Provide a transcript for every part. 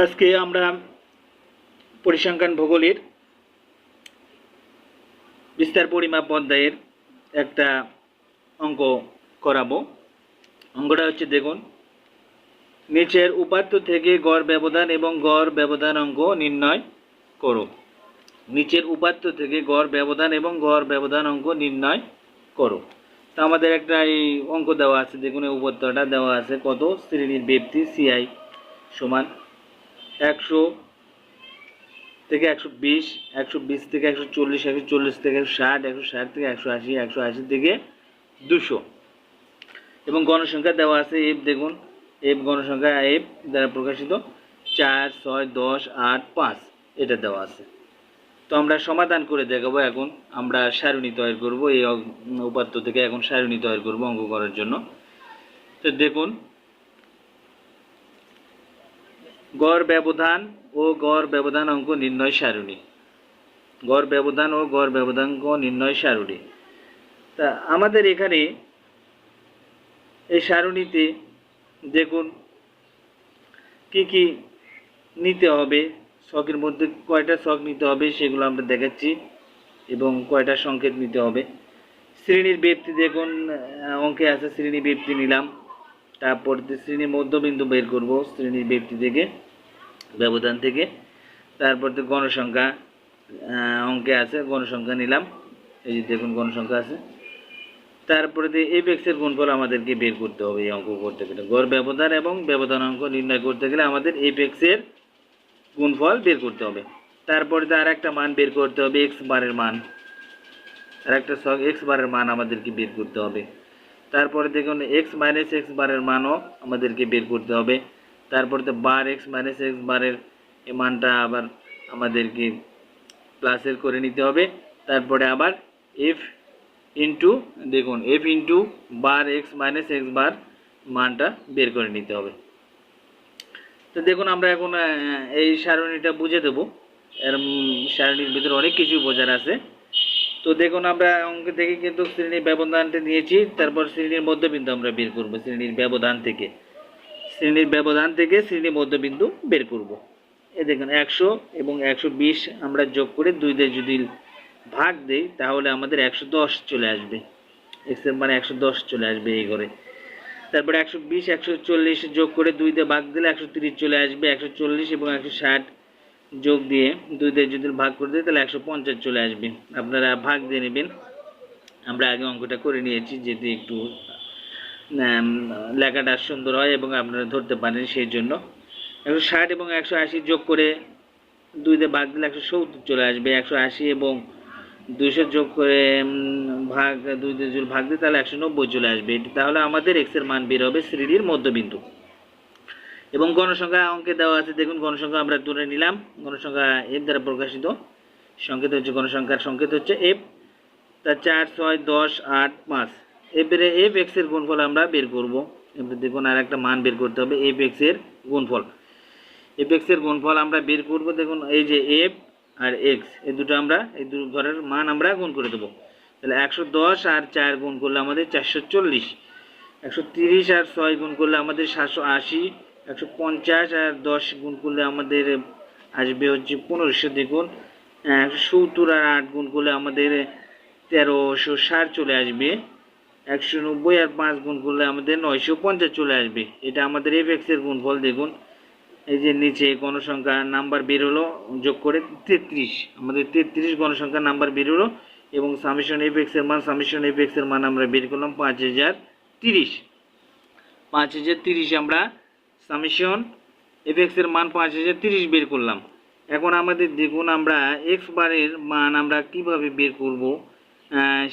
আজকে আমরা পরিসংখ্যান ভূগোলের বিস্তার পরিমাপ অধ্যায়ের একটা অঙ্ক করাবো। অঙ্কটা হচ্ছে দেখুন, নিচের উপাত্ত থেকে গড় ব্যবধান এবং গড় ব্যবধান অঙ্ক নির্ণয় করো। নিচের উপাত্ত থেকে গড় ব্যবধান এবং গড় ব্যবধান অঙ্ক নির্ণয় করো। তো আমাদের একটা এই অঙ্ক দেওয়া আছে, দেখুন এই উপাত্তটা দেওয়া আছে কত, শ্রেণীর ব্যক্তি সিআই সমান 100 থেকে 120, 120 থেকে 140, 140 থেকে 160, 160 থেকে 180, 180 থেকে 200 এবং গণসংখ্যা দেওয়া আছে এফ। দেখুন এফ গণসংখ্যা এফ দ্বারা প্রকাশিত 4, 6, 10, 8, 5 এটা দেওয়া আছে। তো আমরা সমাধান করে দেখাবো। এখন আমরা সারণী তৈরি করব, এই উপাত্ত থেকে এখন সারণী তৈরি করব অঙ্ক করার জন্য। তো দেখুন, গড় ব্যবধান ও গড় ব্যবধান অঙ্ক নির্ণয় সারণী। গড় ব্যবধান ও গড় ব্যবধান অঙ্ক নির্ণয় সারণী। তা আমাদের এখানে এই সারণীতে দেখুন কি কি নিতে হবে, ছকের মধ্যে কয়টা ছক নিতে হবে সেগুলো আমরা দেখাচ্ছি এবং কয়টা সংকেত নিতে হবে। শ্রেণীর ব্যক্তি দেখুন অঙ্কে আছে, শ্রেণী ব্যক্তি নিলাম। তারপর শ্রেণীর মধ্যবিন্দু বের করব শ্রেণীর ব্যক্তি থেকে, ব্যবধান থেকে। তারপর তো গণসংখ্যা অঙ্কে আছে, গণসংখ্যা নিলাম, এই যে দেখুন গণসংখ্যা আছে। তারপরে দিয়ে এফ এক্স এর গুণফল আমাদেরকে বের করতে হবে এই অঙ্ক করতে গেলে। গড় ব্যবধান এবং ব্যবধান অঙ্ক নির্ণয় করতে গেলে আমাদের এফ এক্স এর গুণফল বের করতে হবে। তারপরে আর একটা মান বের করতে হবে, এক্স বারের মান, আর একটা ছক এক্স বারের মান আমাদেরকে বের করতে হবে। তারপরে দেখুন এক্স মাইনাস এক্স বারের মানও আমাদেরকে বের করতে হবে। তারপরে তো বার এক্স মাইনাস এক্স বারের এই মানটা আবার আমাদেরকে প্লাসের করে নিতে হবে। তারপরে আবার এফ ইন্টু, দেখুন F into bar X minus X বার মানটা বের করে নিতে হবে। তো দেখুন আমরা এখন এই সারণীটা বুঝে দেবো। এর সারণীর ভিতরে অনেক কিছু বোঝার আছে। তো দেখুন আমরা অঙ্ক থেকে কিন্তু শ্রেণীর ব্যবধানটা নিয়েছি, তারপর শ্রেণীর মধ্যবিন্দু আমরা বের করব। শ্রেণীর ব্যবধান থেকে শ্রেণীর মধ্যবিন্দু বের করব। এই দেখুন 100 এবং 120 আমরা যোগ করে 2 দিয়ে যদি ভাগ দেই তাহলে আমাদের 110 চলে আসবে, এক্স এর মানে 110 চলে আসবে এই ঘরে। তারপরে 120, 140 যোগ করে 2 দিয়ে ভাগ দিলে 130 চলে আসবে। 140 এবং 160 যোগ দিয়ে 2 দিয়ে যদি ভাগ করে দিই তাহলে 150 চলে আসবে। আপনারা ভাগ দিয়ে নেবেন, আমরা আগে অঙ্কটা করে নিয়েছি যেহেতু একটু লেখাটা সুন্দর হয় এবং আপনারা ধরতে পারেন সেই জন্য। 160 এবং 180 যোগ করে 2 দিয়ে ভাগ দিলে 170 চলে আসবে। 180 এবং 200 যোগ করে ভাগ 2 দিয়ে যদি ভাগ দিই তাহলে 190 চলে আসবে। তাহলে আমাদের এক্স এর মান বের হবে শ্রেণীর মধ্যবিন্দু। এবং গণসংখ্যা অঙ্কে দেওয়া আছে, দেখুন গণসংখ্যা আমরা তুলে নিলাম। গণসংখ্যা এফ দ্বারা প্রকাশিত, সংকেত হচ্ছে গণসংখ্যার সংকেত হচ্ছে এফ। তা 4, 6, 10, 8, 5 এবারে এফ এক্স এর গুণফল আমরা বের করব। এবার দেখুন আর একটা মান বের করতে হবে, এফ এক্স এর গুণফল। এফ এক্স এর গুণফল আমরা বের করব। দেখুন এই যে এফ আর এক্স এই দুটো আমরা এই দুটো ঘরের মান আমরা গুণ করে দেবো। তাহলে 110 আর 4 গুণ করলে আমাদের 440, 130 আর 6 গুণ করলে আমাদের 780, 150 আর 10 গুণ করলে আমাদের আসবে হচ্ছে 1500। দেখুন 170 আর 8 গুণ করলে আমাদের 1360 চলে আসবে। 190 আর 5 গুণ করলে আমাদের 950 চলে আসবে। এটা আমাদের এফ এক্স এর গুণফল। দেখুন এই যে নিচে গণসংখ্যা নাম্বার বের হলো, যোগ করে 33, আমাদের 33 গণসংখ্যা নাম্বার বের হলো এবং সামেশন এফ এক্স এর মান আমরা বের করলাম 5030। 5030 আমরা সামেশন এফ এক্স এর মান 5030 বের করলাম। এখন আমাদের দেখুন আমরা এক্স বারের মান আমরা কিভাবে বের করব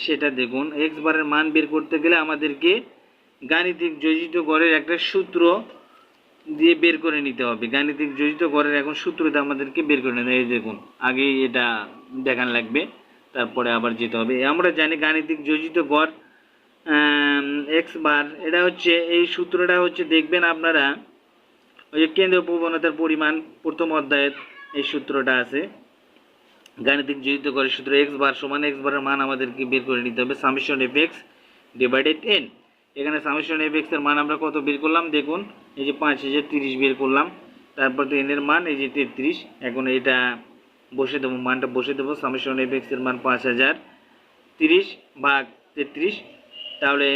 সেটা দেখুন। এক্স বারের মান বের করতে গেলে আমাদেরকে গাণিতিক যোজিত গড়ের একটা সূত্র দিয়ে বের করে নিতে হবে। গাণিতিক যোজিত গড়ের এখন সূত্রটা আমাদেরকে বের করে নিতে হবে। এই দেখুন আগে এটা দেখান লাগবে, তারপরে আবার যেতে হবে। আমরা জানি গাণিতিক যোজিত গড় এক্স বার, এটা হচ্ছে এই সূত্রটা হচ্ছে দেখবেন আপনারা ওই যে কেন্দ্রীয় প্রবণতার পরিমাণ প্রথম অধ্যায়ের এই সূত্রটা আছে। গাণিতিক যোজিত গড়ের সূত্র এক্স বার সমান এক্স বারের মান আমাদেরকে বের করে নিতে হবে summation F x divided N. এখানে সামেশন এফ এক্স এর মান আমরা কত বের করলাম, দেখুন এই যে 5030 বের করলাম। তারপর তো এন এর মান এই যে 33। এখন এটা বসে দেবো, মানটা বসে দেবো। সামেশন এফ এক্স এর মান 5030 ভাগ 33। তাহলে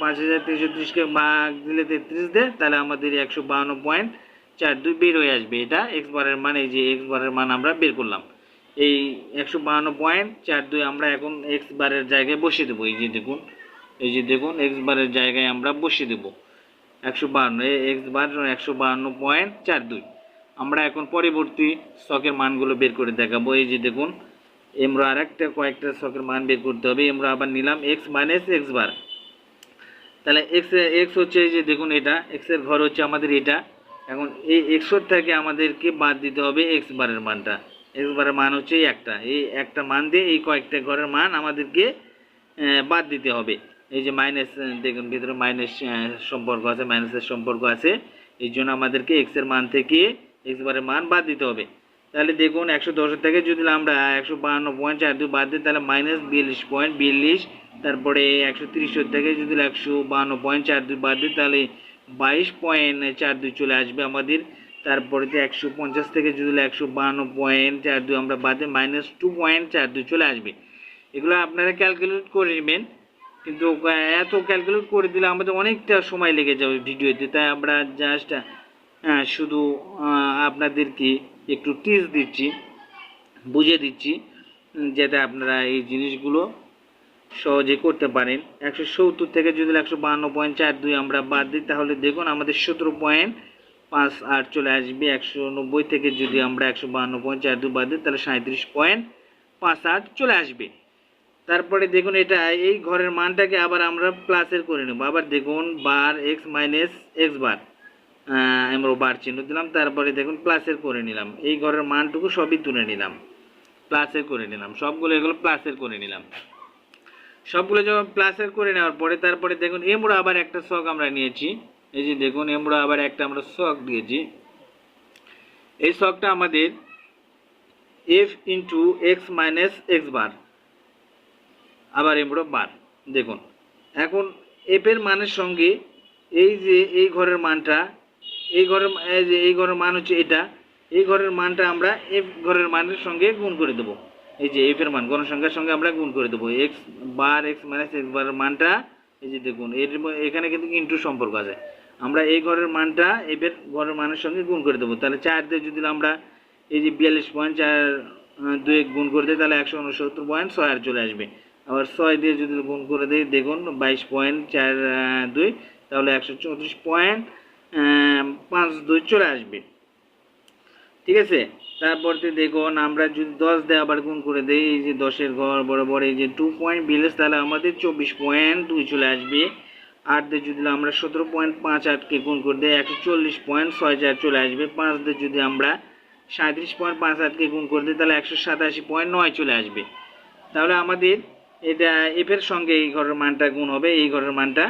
5333কে ভাগ দিলে 33 দেয়, তাহলে আমাদের 152.42 বের হয়ে আসবে। এটা এক্স বারের মান, এই যে এক্স বারের মান আমরা বের করলাম। এই 152.42 আমরা এখন এক্স বারের জায়গায় বসিয়ে দেবো। এই যে দেখুন, এই যে দেখুন এক্স বারের জায়গায় আমরা বসিয়ে দেবো 152, এক্স বার 152.42। আমরা এখন পরবর্তী ছকের মানগুলো বের করে দেখাবো। এই যে দেখুন, আমরা আরেকটা কয়েকটা ছকের মান বের করতে হবে। আমরা আবার নিলাম এক্স মাইনাস এক্স বার। তাহলে এক্স হচ্ছে এই যে দেখুন, এটা এক্স এর ঘর হচ্ছে আমাদের এটা। এখন এই এক্সর থেকে আমাদেরকে বাদ দিতে হবে এক্স বারের মানটা। এক্স বারের মান হচ্ছে এই একটা মান দিয়ে এই কয়েকটা ঘরের মান আমাদেরকে বাদ দিতে হবে। এই যে মাইনাস, দেখুন ভিতরে মাইনাস সম্পর্ক আছে, মাইনাসের সম্পর্ক আছে। এই জন্য আমাদেরকে এক্স এর মান থেকে এক্স বারের মান বাদ দিতে হবে। তাহলে দেখুন 110 থেকে যদি আমরা 152.42 বাদ দিই, তাহলে মাইনাস 42.42। তারপরে 130 থেকে যদি 152.42 বাদ দিই, তাহলে 22.42 চলে আসবে আমাদের। তারপরে 150 থেকে যদি 152.42 আমরা বাদ দিই, মাইনাস 2.42 চলে আসবে। এগুলো আপনারা ক্যালকুলেট করে নেবেন, কিন্তু এত ক্যালকুলেট করে দিলে আমাদের অনেকটা সময় লেগে যাবে ভিডিওতে। তাই আমরা জাস্ট শুধু আপনাদেরকে একটু টিপস দিচ্ছি, বুঝিয়ে দিচ্ছি, যাতে আপনারা এই জিনিসগুলো সহজে করতে পারেন। 170 থেকে যদি 152.42 আমরা বাদ দিই, তাহলে দেখুন আমাদের 17.58 চলে আসবে। 190 থেকে যদি আমরা 152.42 বাদ দিই, তাহলে 37.58 চলে আসবে। তারপরে দেখুন এটা এই ঘরের মানটাকে আবার আমরা প্লাসের করে নেব। আবার দেখুন বার এক্স মাইনাস এক্স বার, আমরা বার চিহ্ন দিলাম, তারপরে দেখুন প্লাসের করে নিলাম। এই ঘরের মানটুকু সবই তুলে নিলাম, প্লাসের করে নিলাম, সবগুলো এগুলো প্লাসের করে নিলাম। সবগুলো যখন প্লাসের করে নেওয়ার পরে তারপরে দেখুন আমরা আবার একটা ছক আমরা নিয়েছি। এই যে দেখুন আমরা আবার একটা আমরা ছক দিয়েছি। এই ছকটা আমাদের F into X minus X bar, আবার আমরা বার। দেখুন এখন এফ এর মানের সঙ্গে এই যে এই ঘরের মানটা, এই ঘরের মান হচ্ছে এটা, এই ঘরের মানটা আমরা এফ ঘরের মানের সঙ্গে গুণ করে দেবো। এই যে এফ এর মান গণসংখ্যার সঙ্গে আমরা গুণ করে দেবো। X bar X minus x বারের মানটা, এই যে দেখুন এখানে কিন্তু ইন্টু সম্পর্ক আছে। আমরা এই ঘরের মানটা এফ এর ঘরের মানের সঙ্গে গুণ করে দেবো। তাহলে 4 দিয়ে যদি আমরা এই যে 42.42 গুণ করে দিই, তাহলে 169.68 চলে আসবে। আবার 6 দিয়ে যদি গুণ করে দিই, দেখুন 22.42, তাহলে 134.52 চলে আসবে। ঠিক আছে। তারপরে দেখুন আমরা যদি 10 দিয়ে আবার গুণ করে দিই, এই যে 10-এর ঘর বরাবর এই যে 2.42, তাহলে আমাদের 24.2 চলে আসবে। 8 দিয়ে যদি আমরা 17.58কে গুণ করে দিই, 140.64 চলে আসবে। 5 দিয়ে যদি আমরা 37.58কে গুণ করে দিই, তাহলে 187.9 চলে আসবে। তাহলে আমাদের এটা এফ এর সঙ্গে এই ঘরের মানটা গুণ হবে, এই ঘরের মানটা।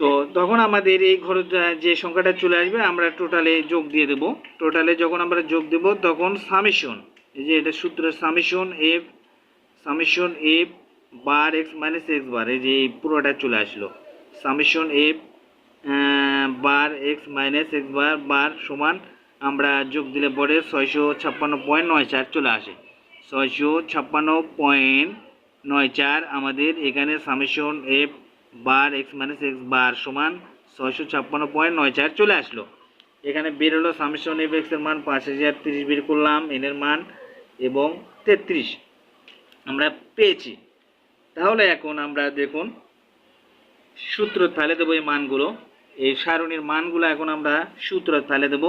তো তখন আমাদের এই ঘরের যে সংখ্যাটা চলে আসবে আমরা টোটালে যোগ দিয়ে দেব। টোটালে যখন আমরা যোগ দেব তখন সামেশন, এই যে এটা সূত্র সামেশন এফ বার এক্স মাইনাস এক্স বার, এই যে এই পুরোটা চলে আসলো। সামেশন এফ বার এক্স মাইনাস এক্স বার বার সমান আমরা যোগ দিলে পরে 656.94 চলে আসে। 656.94 আমাদের এখানে সামেশন এফ বার এক্স মাইনাস এক্স বার সমান 656.94 চলে আসলো। এখানে বের হলো সামেশন এফ এক্স এর মান 5030 বের করলাম, এন এর মান এবং 33 আমরা পেয়েছি। তাহলে এখন আমরা দেখুন সূত্র ফেলে দেবো এই মানগুলো, এই সারণীর মানগুলো এখন আমরা সূত্র ফেলে দেবো।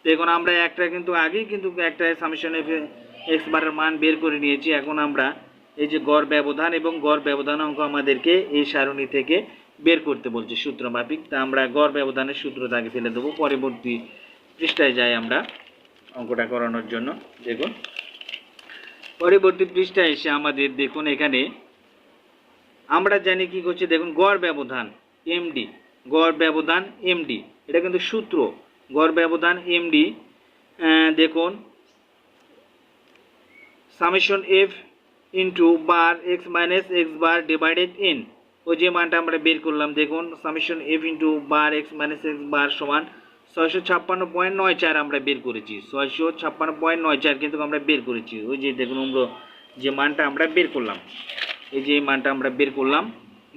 দেখুন আমরা একটা কিন্তু আগেই কিন্তু একটা সামেশন এফ এক্স বারের মান বের করে নিয়েছি। এখন আমরা এই যে গড় ব্যবধান এবং গড় ব্যবধান অঙ্ক আমাদেরকে এই সারণী থেকে বের করতে বলছে সূত্র মাফিক। তা আমরা গড় ব্যবধানের সূত্রটাকে ফেলে দেবো। পরবর্তী পৃষ্ঠায় যাই আমরা অঙ্কটা করানোর জন্য। দেখুন পরবর্তী পৃষ্ঠায় এসে আমাদের দেখুন এখানে আমরা জানি কি করছে, দেখুন গড় ব্যবধান এমডি, গড় ব্যবধান এমডি, এটা কিন্তু সূত্র। গড় ব্যবধান এমডি দেখুন summation F into bar X minus X bar divided N, ওই যে মানটা আমরা বের করলাম। দেখুন summation F into bar X minus X bar সমান 656.94 আমরা বের করেছি, 656.94 কিন্তু আমরা বের করেছি। ওই যে দেখুন আমরা যে মানটা আমরা বের করলাম, এই যে এই মানটা আমরা বের করলাম,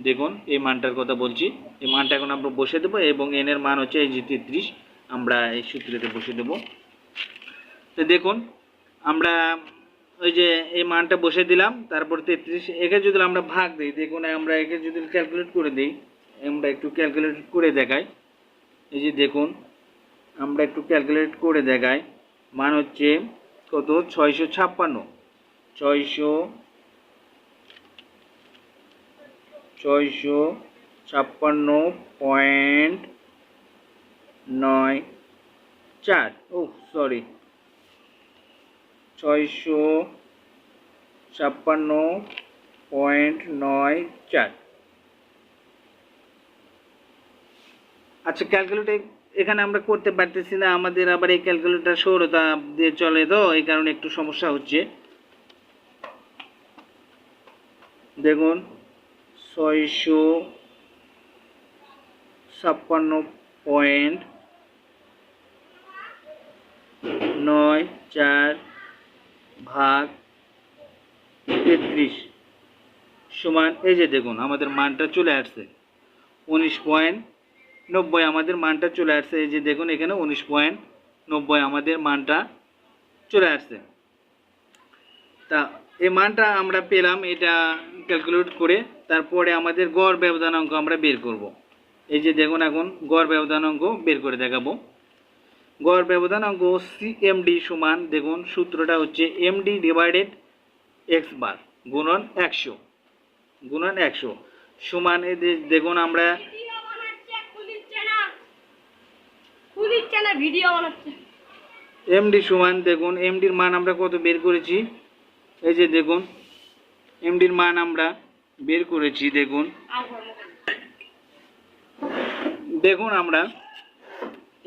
দেখুন এই মানটার কথা বলছি। এই মানটা এখন আমরা বসে দেবো এবং এন এর মান হচ্ছে এই যে 33, আমরা এই সূত্রতে বসে দেবো। তো দেখুন আমরা ওই যে এই মানটা বসে দিলাম, তারপর 33 একে যদি আমরা ভাগ দিই, দেখুন আমরা একে যদি ক্যালকুলেট করে দিই, আমরা একটু ক্যালকুলেট করে দেখাই। এই যে দেখুন আমরা একটু ক্যালকুলেট করে দেখাই, মান হচ্ছে কত 656.94, ও সরি 656.94। আচ্ছা ক্যালকুলেটর এখানে আমরা করতে পারতেছি না, আমাদের আবার এই ক্যালকুলেটর সৌরতা দিয়ে চলে, তো এই কারণে একটু সমস্যা হচ্ছে। দেখুন 656.94 ভাগ 33 সমান, এই যে দেখুন আমাদের মানটা চলে আসছে 19.90, আমাদের মানটা চলে আসছে। এই যে দেখুন এখানে 19.90 আমাদের মানটা চলে আসছে। তা এই মানটা আমরা পেলাম এটা ক্যালকুলেট করে, তারপরে আমাদের গড় ব্যবধান অঙ্ক আমরা বের করব। এই যে দেখুন এখন গড় ব্যবধান অঙ্ক বের করে দেখাবো। গড় ব্যবধান অঙ্ক সিএমডি সমান, দেখুন সূত্রটা হচ্ছে এমডি ডিভাইডেড এক্স বার গুণন 100 সমান, এই দেখুন আমরা এমডি সমান, দেখুন এমডির মান আমরা কত বের করেছি, এই যে দেখুন এমডির মান আমরা বের করেছি। দেখুন আমরা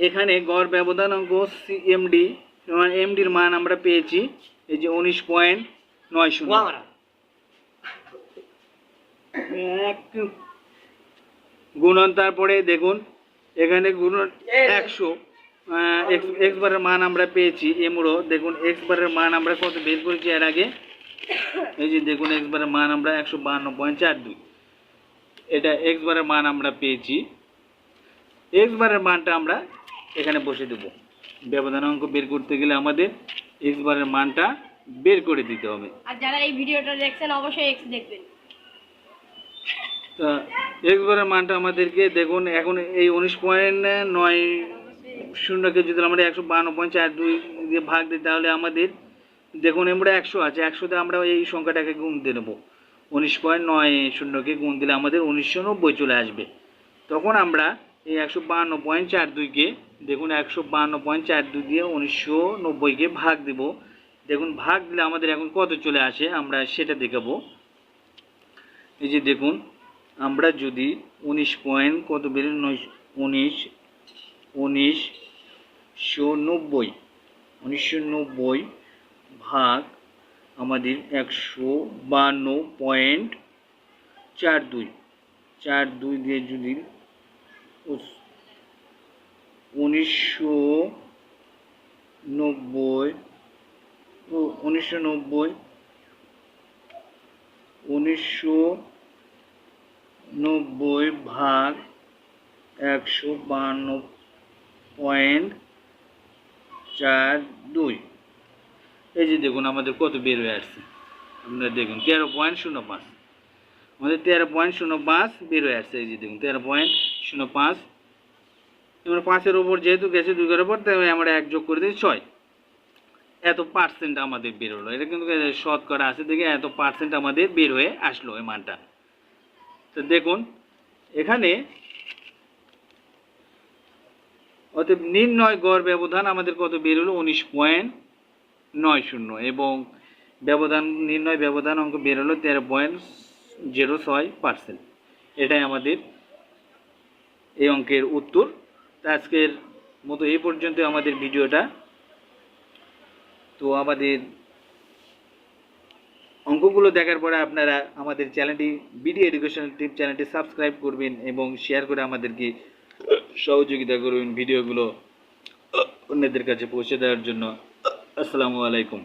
এখানে গড় ব্যবধান অঙ্ক সিএমডি সমান এমডির মান আমরা পেয়েছি এই যে 19.90 গুণন, তারপরে দেখুন এখানে গুণন 100, এক্স বারের মান আমরা পেয়েছি এমরো। দেখুন এক্স বারের মান আমরা কত বের করেছি এর আগে, এই যে দেখুন এক্স বারের মান আমরা 152.42, এটা এক্স বারের মান আমরা পেয়েছি। এক্স বারের মানটা আমরা এখানে বসে দেব। ব্যবধান অঙ্ক বের করতে গেলে আমাদের এক্স বারের মানটা বের করে দিতে হবে। আর যারা এই ভিডিওটা দেখছেন অবশ্যই এক্স দেখবেন। তা এক্স বারের মানটা আমাদেরকে দেখুন এখন এই 19.90কে যদি আমরা 152.42 দিয়ে ভাগ দিই, তাহলে আমাদের দেখুন আমরা 100 আছে, 100তে আমরা এই সংখ্যাটাকে গুণ দিয়ে নেব। 19.90কে গুণ দিলে আমাদের 1990 চলে আসবে। তখন আমরা এই 152.42কে দেখুন 152.42 দিয়ে 1990কে ভাগ দেব। দেখুন ভাগ দিলে আমাদের এখন কত চলে আসে আমরা সেটা দেখাবো। এই যে দেখুন আমরা যদি 1990 ভাগ আমাদের 152.42 দিয়ে যদি 1990 ভাগ 152.42, এই যে দেখুন আমাদের কত বের হয়ে আসছে, আপনারা দেখুন 13.05, আমাদের 13.05 বের হয়ে আসছে। এই যে দেখুন 13.05, এবার 5-এর ওপর যেহেতু গেছে 2-এর ওপর, তাই আমরা 1 যোগ করে দিই 6, এত পার্সেন্ট আমাদের বের হলো। এটা কিন্তু শতকরা আছে দেখে এত পার্সেন্ট আমাদের বের হয়ে আসলো এই মানটা। তো দেখুন এখানে অতএব নির্ণয় গড় ব্যবধান আমাদের কত বের হলো 19.90 এবং নির্ণয় ব্যবধান অঙ্ক বের হলো 13.06%। এটাই আমাদের এই অঙ্কের উত্তর। তো আজকের মতো এই পর্যন্ত আমাদের ভিডিওটা। তো আমাদের অঙ্কগুলো দেখার পরে আপনারা আমাদের চ্যানেলটি বিডি এডুকেশনাল টিপ চ্যানেলটি সাবস্ক্রাইব করবেন এবং শেয়ার করে আমাদেরকে সহযোগিতা করবেন ভিডিওগুলো অন্যদের কাছে পৌঁছে দেওয়ার জন্য। আসসালামু আলাইকুম।